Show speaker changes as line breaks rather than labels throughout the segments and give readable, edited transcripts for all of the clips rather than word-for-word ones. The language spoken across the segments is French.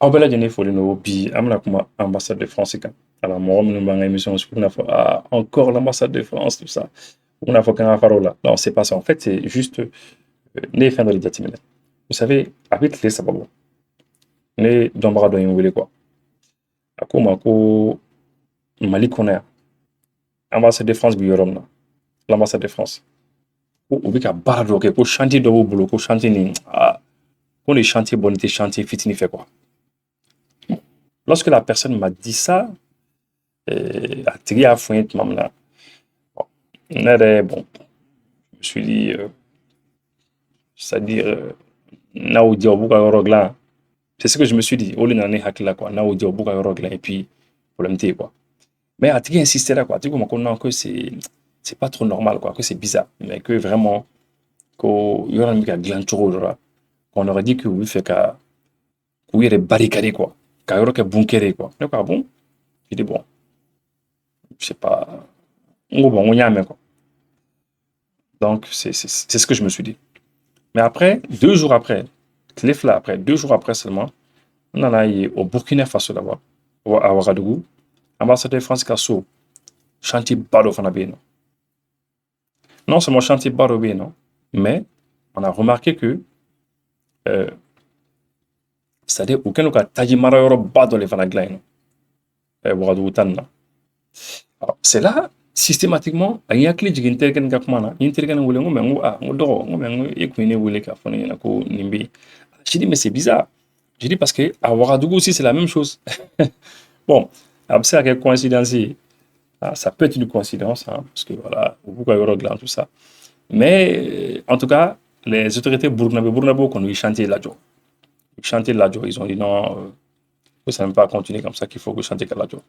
aw bɛɛ lajɛlen folen don bi an bɛna kuma ambassade de France kan ala mɔgɔ minnu b'an ka émission su n'a fɔ encore l'ambassade de France tout ça u bɛna fɔ kan ka fara o la non c'est pas ça en fait c'est juste ne ye fɛn dɔ de jateminɛ vous savez a bɛ tile saba bɔ ne dɔnbaga dɔ ye n wele quoi a ko n ma ko mali kɔnɔ yan ambassade de France bi yɔrɔ min na l'ambassade de France ko u bɛ ka baara dɔ kɛ ko chantier dɔ b'u bolo ko chantier nin ko ni chantier bɔlen tɛ chantier fitinin fɛ quoi. Lorsque la personne m'a dit ça, a tigi y'a fɔ n ye tuma min na ne yɛrɛ bon je me suis dit c'est-à-dire n'aw jɛ u b'u ka yɔrɔ dilan c'est ce que je me suis dit o de nana ne hakili la quoi n'aw jɛ u b'u ka yɔrɔ dilan et puis problème tɛ yen quoi mais a tigi insistera quoi a tigi ko ma ko non que c'est pas trop normal quoi que c'est bizarre mais que vraiment ko yɔrɔ min bɛ ka dilan cogo dɔ la qu'on aurait dit que u bɛ fɛ ka k'u yɛrɛ barricade quoi ka yɔrɔ kɛ bunkɛrɛ ye quoi ne ko ah bon je dis bon je sais pas n ko bon n ko n y'a mɛn quoi donc c'est ce que je me suis dit mais après 2 jours après tile fila après 2 jours après seulement n nana ye au Burkina Faso là-bas à Ouagadougou ambassade de France ka so chantier ba dɔ fana bɛ yen nɔ non seulement chantier ba dɔ bɛ yen nɔ mais on a remarqué que c'est-à-dire u kɛlen don ka taji mara yɔrɔ ba dɔ de fana dilan yen nɔ Ouagadougou ta nin na alors c'est là systématiquement a ye n hakili jigin n terikɛ nin ka kuma na n ye n terikɛ nin wele n ko mais n ko n ko dɔgɔ n ko mais n ko e kun ye ne wele k'a fɔ ne ɲɛna ko nin bɛ yen j'ai dit mais c'est bizarre j'ai dit parce que à Ouagadougou aussi c'est la même chose bon a bɛ se ka kɛ coïncidence ye ça peut être une coïncidence parce que voilà u b'u ka yɔrɔ dilan tout ça mais en tout cas les autorités burkinabé kɔni ye chantier lajɔ chantier lajɔ ils ont dit non que ça ne peut pas continuer comme ça qu'il faut que chantier ka lajɔ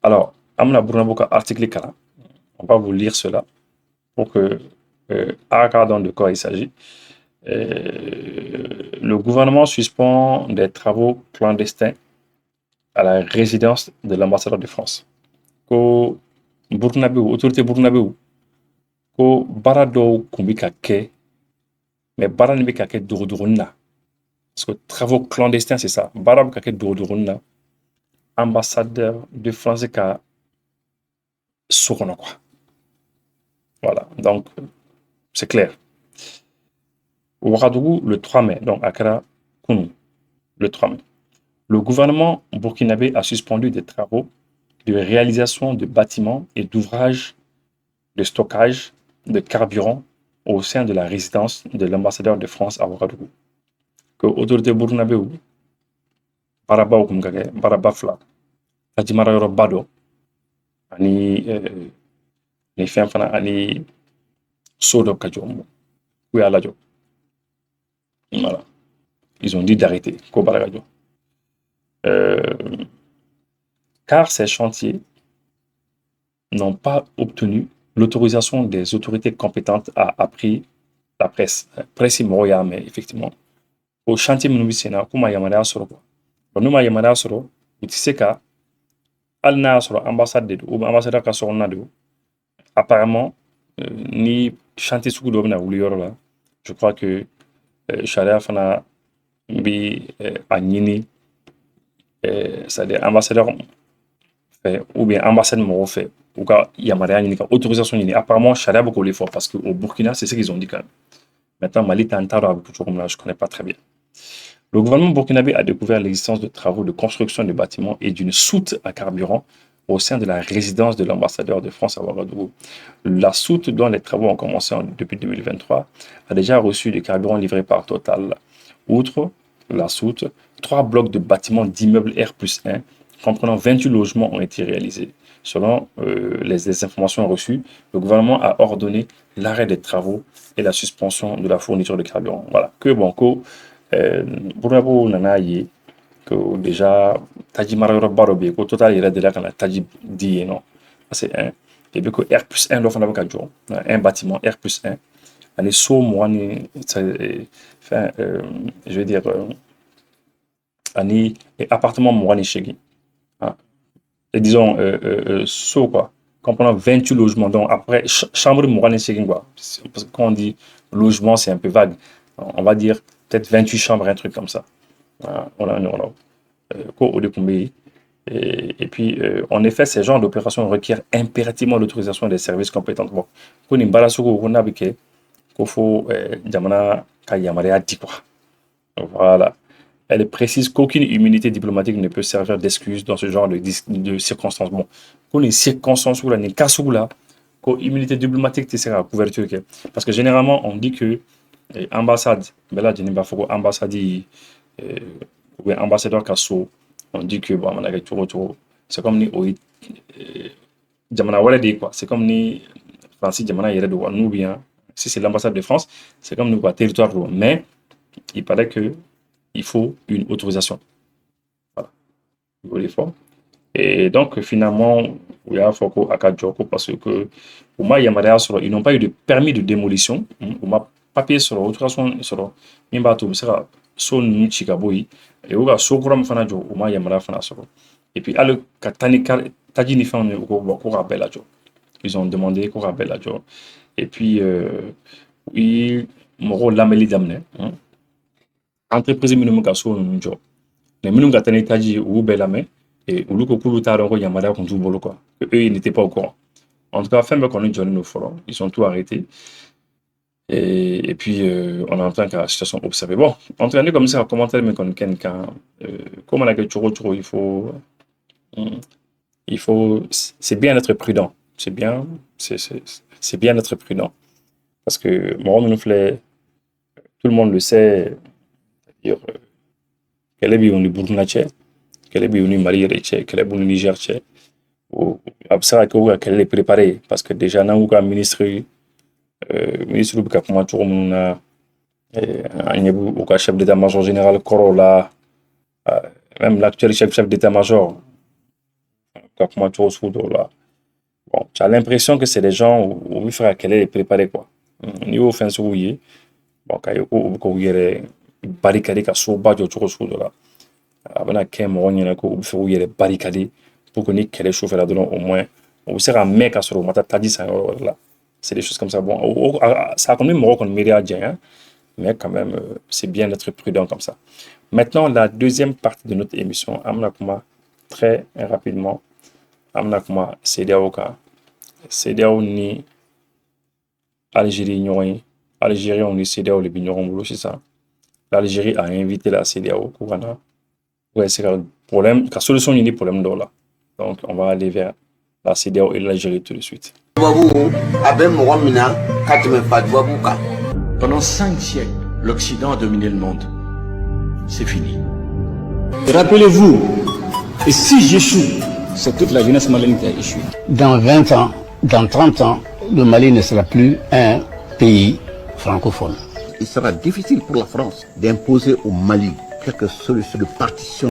alors Amna Burkinabé ka article kalan on va vous lire cela pour que regardons de quoi il s'agit. Le gouvernement suspend des travaux clandestins à la résidence de l'ambassadeur de France. Ko Burkinabé, autorité Burkinabé, ko baara dɔw kun bɛ ka kɛ mais baara nin bɛ ka kɛ dogodogonin na parce que travaux clandestins c'est ça baara bɛ ka kɛ dogodogonin na ambassadeur de France ka so kɔnɔ quoi. Voilà, donc c'est clair. Ouagadougou, le 3 mai, donc Accra, Kounou, le 3 mai. Le gouvernement burkinabé a suspendu des travaux de réalisation de bâtiments et d'ouvrages de stockage de carburant au sein de la résidence de l'ambassadeur de France à Ouagadougou. Que l'autorité burkinabé ou Baraba ou Kumgage, Baraba Fla, Tajimara Yoro Bado, Ani les femmes Ani Sodo Kajombo, ou Alajo. Voilà. Ils ont dit d'arrêter. Car ces chantiers n'ont pas obtenu l'autorisation des autorités compétentes, a appris la presse. Presse Moya, mais effectivement. Au chantier Minoubisena, Kuma Yamada Soro. Numa Yamada Soro, Utiseka, Alna Soro, ambassade ou ambassadeur Kassoronado. Apparemment, ni chantier Soukoudomna ou Liorola, je crois que Sharia Fana bi a ɲini c'est-à-dire ambassadeur fait ou bien ambassade mɔgɔw fɛ u ka yamaruya ɲini ka autorisation ɲini apparemment charia bɛ k'olu fɔ parce que au Burkina c'est ce qu'ils ont dit quand même maintenant Mali ta n t'a dɔn a bɛ kɛ cogo min na je connais pas très bien. Le gouvernement burkinabé a découvert l'existence de travaux de construction de bâtiments et d'une soute à carburant au sein de la résidence de l'ambassadeur de France à Ouagadougou. La soute dont les travaux ont commencé depuis 2023 a déjà reçu du carburant livré par Total. Outre la soute, 3 blocs de bâtiments d'immeubles R+1 comprenant 28 logements ont été réalisés. Selon les informations reçues, le gouvernement a ordonné l'arrêt des travaux et la suspension de la fourniture de carburant. Voilà. Que bon, Burkinabé nana ye que déjà taji mara yɔrɔ ba dɔ bɛ yen ko Total yɛrɛ delila ka na taji di yen nɔ c'est un et puis que R+1 dɔ fana bɛ ka jɔ un bâtiment R+1 ani so 20 ni enfin je veux dire ani appartement 28 et disons so quoi comprenant 28 logements donc après chambre 28 quoi parce que quand on dit logement c'est un peu vague on va dire peut-être 28 chambres un truc comme ça on a ko o de kun bɛ yen. Et puis, en effet, ces genres d'opérations requièrent impérativement l'autorisation des services compétents. Bon, ko nin baara sugu ko n'a bɛ kɛ ko fo jamana ka yamaruya di quoi. Voilà. Elle précise qu'aucune immunité diplomatique ne peut servir d'excuse dans ce genre de circonstances. Bon, ko nin circonstances là, nin cas sugu la, ko immunité diplomatique tɛ se ka couverture kɛ. Parce que généralement, on dit que ambassade, bɛɛ lajɛlen b'a fɔ ko ambassade ou bien ambassadeur ka so, on dit que bon, mana kɛ cogo o cogo, c'est comme ni o ye jamana wɛrɛ de ye quoi. C'est comme ni France jamana yɛrɛ de quoi. Nous bien, si c'est l'ambassade de France, c'est comme nous quoi, territoire de mais il paraît que il faut une autorisation. Voilà. Il faut l'effort. Et donc, finalement, il y a Foko Akadjoko parce que, au moins, ils n'ont pas eu de permis de démolition. Au moins, papier sur l'autorisation, sur l'imbato, c'est ça, son Nuchikaboui, et au Sokuram Fanajo, au moins, Yamara Fanasoro. Et puis, à le Katanika, Tadjini Fan, ils ont demandé qu'on rappelle la job. Et puis, oui, Moro Lameli Damne, entreprise minimum Kasso, job. Les minimum Katani Taji ou Belame, et Uluko Kulutaro Yamada contre Bolo, quoi. Eux, ils n'étaient pas au courant. En tout cas, fin qu'on est Johnny Forum, ils sont tout arrêtés. Et puis, on est en train que la situation observée. Bon, entraîné comme ça, un commentaire, mais qu'on quelqu'un, comme on a que Choro, il faut, c'est bien d'être prudent. C'est bien d'être prudent. Parce que, moi, tout le monde le sait, c'est-à-dire, quel est le Burkina, quel est le Mali, quel est le Niger, qu'elle est préparée. Parce que déjà, nous avons un ministre du comment tout le monde a un chef d'état-major général Corolla, même l'actuel chef d'état-major, comment tout le monde. Bon, tu as l'impression que c'est des gens où il faudra qu'elle est préparée, quoi. Niveau fin sur oui, bon, quand il y a barricade qui sont bas de tout le là. Avant la qu'un moment, il y a des barricades pour que les chauffeurs là au moins, on sera un mec à ce moment, t'as dit ça là. C'est des choses comme ça. Bon, ça a quand même qu'on mérite à mais quand même, c'est bien d'être prudent comme ça. Maintenant, la deuxième partie de notre émission, Amnakuma, très rapidement, Amnakuma, CEDEAO ni Algérie, Algérie, on est CEDEAO, les Bignorons, c'est ça. L'Algérie a invité la CEDEAO, ouais, c'est le problème, la solution il y a des problèmes là. Donc, on va aller vers la CEDEAO et l'Algérie tout de suite.
Pendant 5 siècles, l'Occident a dominé le monde. C'est fini.
Rappelez-vous, et si j'échoue, c'est toute la jeunesse malienne qui a échoué.
Dans 20 ans, dans 30 ans, le Mali ne sera plus un pays francophone.
Il sera difficile pour la France d'imposer au Mali quelques solutions de partition.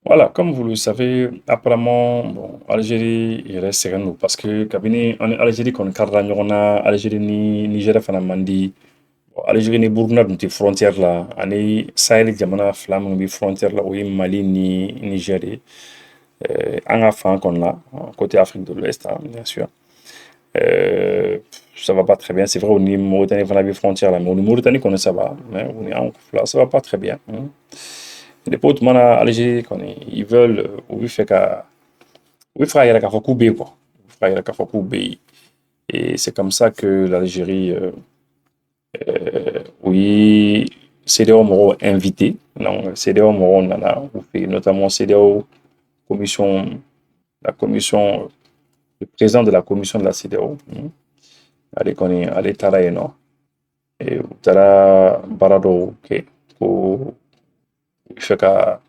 Voilà, comme vous le savez, apparemment, bon, Algérie, il reste serein parce que cabinet en Algérie, qu'on cadre Algérie ni Niger, Fanamandi, Algérie ni Burkina, donc frontières là, année Sahel, Jamana, Flamme, ni frontières là, oui, Mali ni Niger, en afin qu'on a côté Afrique de l'Ouest, hein, bien sûr. Ça va pas très bien. C'est vrai, on est Mauritanie, on a des frontières là, mais on est Mauritanie, qu'on ça va, mais on est en là, ça va pas très bien. Hein. Les potes, man, Algérie, ils veulent, oui, fait qu'à, oui, frère, il y a qu'à couper, quoi. Frère, il y a qu'à couper. Et c'est comme ça que l'Algérie, oui, CEDEAO m'aura invité. Non, CEDEAO m'aura, notamment CEDEAO, la commission, le président de la commission de la CEDEAO. Allez, allez, Tara, non. Et Tara Barado, ok, fait qu'à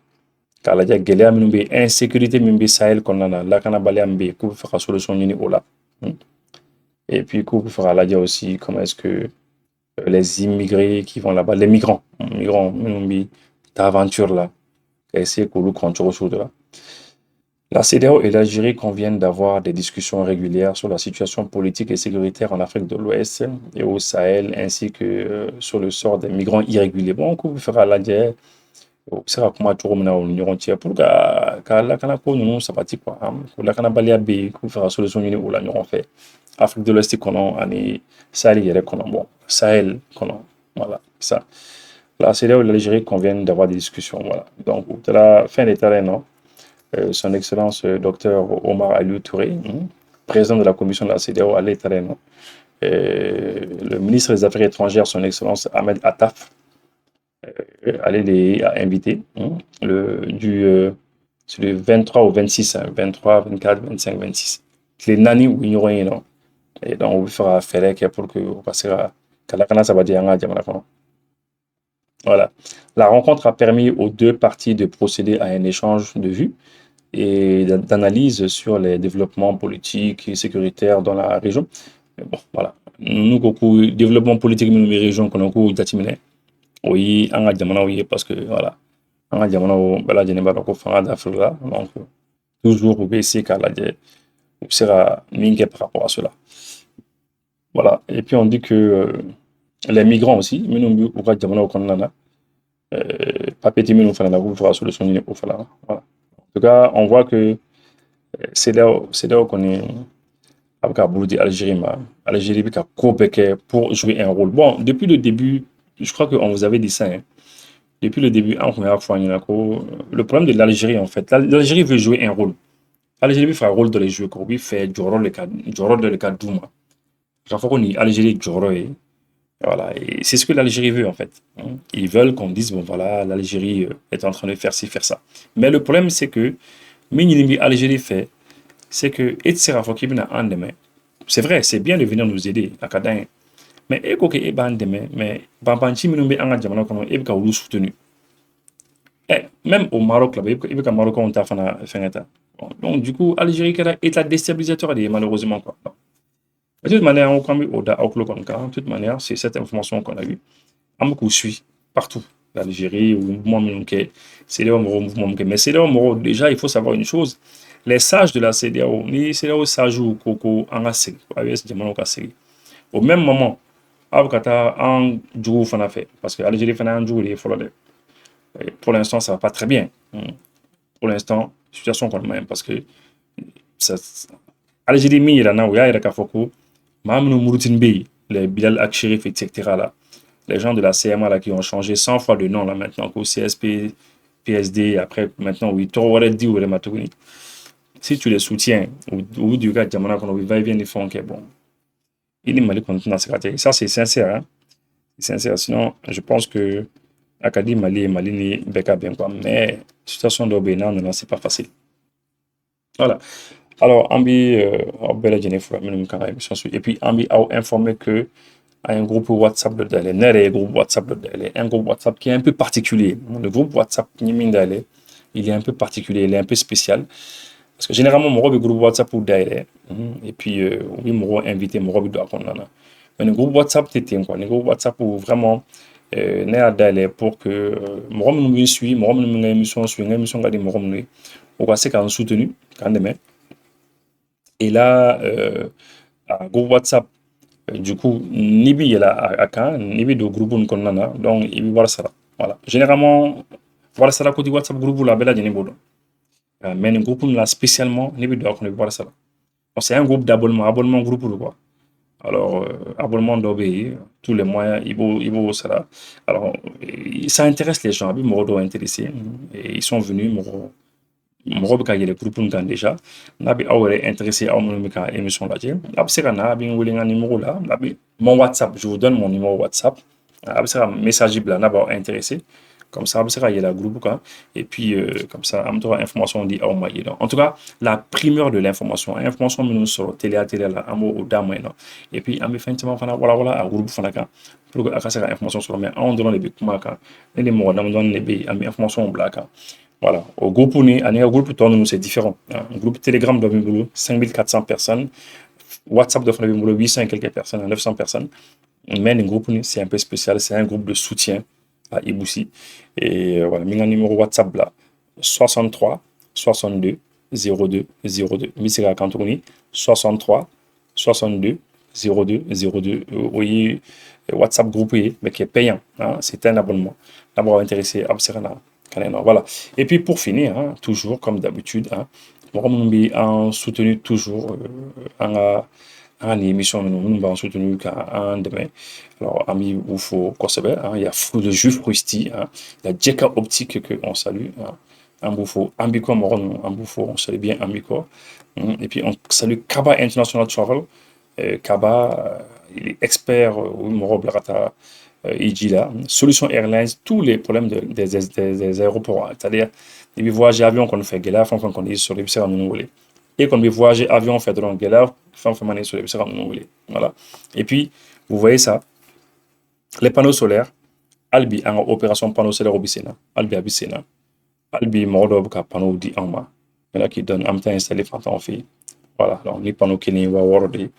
la gɛlɛya minnu bɛ insécurité min bɛ Sahel kɔnɔna na lakanabaliya min bɛ yen k'u bɛ fɛ ka solution ɲini o la et puis k'u bɛ fɛ ka lajɛ aussi comment est-ce que les immigrés qui vont là-bas les migrants minnu bɛ ta aventure là ka essayer k'olu kɔn cogo sugu dɔ la. La CEDEAO et l'Algérie conviennent d'avoir des discussions régulières sur la situation politique et sécuritaire en Afrique de l'Ouest et au Sahel ainsi que sur le sort des migrants irréguliers. Bon, k'u bɛ fɛ ka lajɛ o bɛ se ka kuma cogo min na o ni ɲɔgɔn cɛ pour ka lakana ko ninnu sabati quoi ko lakanabaliya bɛ yen k'u fɛ ka solution ɲini o la ɲɔgɔn fɛ Afrique de l'Ouest kɔnɔ ani Sahel yɛrɛ kɔnɔ bon Sahel kɔnɔ voilà ça La CEDEAO et l'Algérie conviennent d'avoir des discussions. Voilà. Donc, de la fin des terrains, non? Son Excellence Dr Omar Aliou Touré, président de la commission de la CEDEAO, allait terrain, non? Le ministre des Affaires étrangères, son Excellence Ahmed Attaf, allait les inviter. C'est du 23 au 26, 23, 24, 25, 26. Les nani ou ignorants, non? Et donc, on fera faire pour que vous passera. Ça va dire voilà. La rencontre a permis aux deux parties de procéder à un échange de vues et d'analyse sur les développements politiques et sécuritaires dans la région. Mais bon, voilà. Nous, beaucoup développement politique dans la région, qu'on a beaucoup d'atimine. Oui, en Adjamana, oui, parce que voilà. En Adjamana, voilà, je n'ai pas de d'Afrique là. Donc, toujours, vous essayer qu'à la vous sera mingue par rapport à cela. Voilà. Et puis, on dit que les migrants aussi, nous, au Adjamana, au Canada, papier nous faire la route, solution au voilà. En tout cas, on voit que c'est là qu'on est avec Algérie, Algérie pour jouer un rôle. Bon, depuis le début, je crois qu'on vous avait dit ça. Hein. Depuis le début, en première fois, le problème de l'Algérie, en fait, l'Algérie veut jouer un rôle. L'Algérie fait un rôle dans les jeux, il fait du rôle de le cas d'Ouma. J'en faut qu'on y Algérie du rôle. Voilà, et c'est ce que l'Algérie veut en fait. Ils veulent qu'on dise, bon voilà, l'Algérie est en train de faire ci, faire ça. Mais le problème, c'est que, l'Algérie fait, c'est que, c'est vrai, c'est bien de venir nous aider, à Kadain. Mais, soutenu. Même au Maroc, là, Maroc, on t'a fait. Donc, du coup, l'Algérie est un déstabilisateur, malheureusement. Quoi. De toute manière, de toute manière, c'est cette information qu'on a eue. On suit partout. L'Algérie, ou le mouvement mais CEDEAO, déjà, il faut savoir une chose. Les sages de la CEDEAO, les CEDEAO sages ou Koko, en série, au même moment, en Djougou Fana fait, parce que l'Algérie fait un Djougou, il faut le pour l'instant, ça va pas très bien. Pour l'instant, situation qu'on a, parce que Algérie, il y a un Kafoko, les Bilal Akshérif, etc. Là, les gens de la CMA là, qui ont changé 100 fois de nom là maintenant, au CSP, PSD, après maintenant, oui, dit ou les si tu les soutiens, ou du gars, Djamana, qu'on va et vient, ils font que bon. Il est mal content dans ça, c'est sincère. Hein? C'est sincère. Sinon, je pense que Akadi, Mali, Malini, Beka, bien quoi. Mais, situation d'Obéna, non, c'est pas facile. Voilà. Alors, Ambi, et puis Ambi a informé que un groupe WhatsApp de Dale, un groupe WhatsApp qui est un peu particulier. Le groupe WhatsApp il est un peu particulier, il est un peu spécial. Parce que généralement, mon groupe WhatsApp pour Dale, et puis oui, mon invité, mon groupe mais le groupe WhatsApp, c'était quoi? Le groupe WhatsApp pour vraiment Dale pour que mon me suit, mon émission suit, une émission gardée, mon on va se faire soutenu, quand même. Et là, groupe WhatsApp, du coup, Nibi est là à quand, Nibi de groupe qu'on a, donc il va voir ça. Voilà. Généralement, voilà ça côté WhatsApp groupe la belle de Nibo. Mais le groupe là spécialement, Nibi doit qu'on voir ça. C'est un groupe abonnement groupe quoi. Alors, abonnement d'obéir, tous les moyens, il vaut ça. Alors, ça intéresse les gens, ils m'ont intéressé, et ils sont venus, mɔgɔ bɛ ka yɛlɛ groupe kan déjà n'a bɛ aw yɛrɛ intéressé aw minnu bɛ ka émission lajɛ a bɛ se ka na a bɛ n wele n ka numéro la a bɛ mon WhatsApp je vous donne mon numéro WhatsApp a bɛ se ka message bila n'a b'aw intéressé comme ça a bɛ se ka yɛlɛ groupe kan et puis comme ça an bɛ to ka information di aw ma yen nɔ en tout cas la primeur de l'information minnu sɔrɔ teliya la an b'o d'a ma yen nɔ et puis an bɛ fɛn caman fana walawala a groupe fana kan pour que a ka se ka information sɔrɔ mais anw dɔrɔn de bɛ kuma kan ne ni mɔgɔ damadɔni de bɛ yen an bɛ information bila a kan. Voilà. Au groupe, c'est différent. Un groupe Telegram de 5400 personnes. WhatsApp de 800 et quelques personnes, 900 personnes. Mais un groupe, c'est un peu spécial. C'est un groupe de soutien à Iboussi. Et voilà, mon numéro WhatsApp là, 63 62 02 02. Misera Kantouni, 63 62 02 02. Oui, WhatsApp groupe, mais qui est payant. Hein, c'est un abonnement. D'abord intéressé à Abserana. Voilà. Et puis pour finir, hein, toujours comme d'habitude, hein, on a soutenu toujours an ni émission nous b'an soutenu k'an dɛmɛ. Alors an b'i u fo kosɛbɛ, il y a le Juif Rusty, il y a Jeka Optique que on salue, an b'u fo, Ambico mɔgɔ ninnu an b'u fo, on salue bien Ambico. Et puis on salue Kaba International Travel. Kaba, il est expert au mɔgɔ bila ka taa Iji la. Solution Airlines, tous les problèmes des aéroports, c'est-à-dire i bɛ voyager avion kɔni fɛ gɛlɛya fɛn o fɛn kɔni y'i sɔrɔ i bɛ se ka ninnu wele. Et qu'on veut voyager avion fait dɔrɔn gɛlɛya fɛn o fɛn mana i sɔrɔ i bɛ se ka ninnu wele. Voilà. Et puis vous voyez ça, les panneaux solaires, hali bi an ka opération panneau solaire bɛ sen na, hali bi a bɛ sen na, hali bi mɔgɔ dɔw bɛ ka panneau di an ma, il y en a qui donnent, an bɛ taa installer fantanw fɛ yen. Voilà, donc ni panneau kelen wa wɔɔrɔ de ye.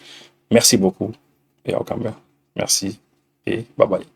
Merci beaucoup et aw kan bɛn. Merci et bye bye.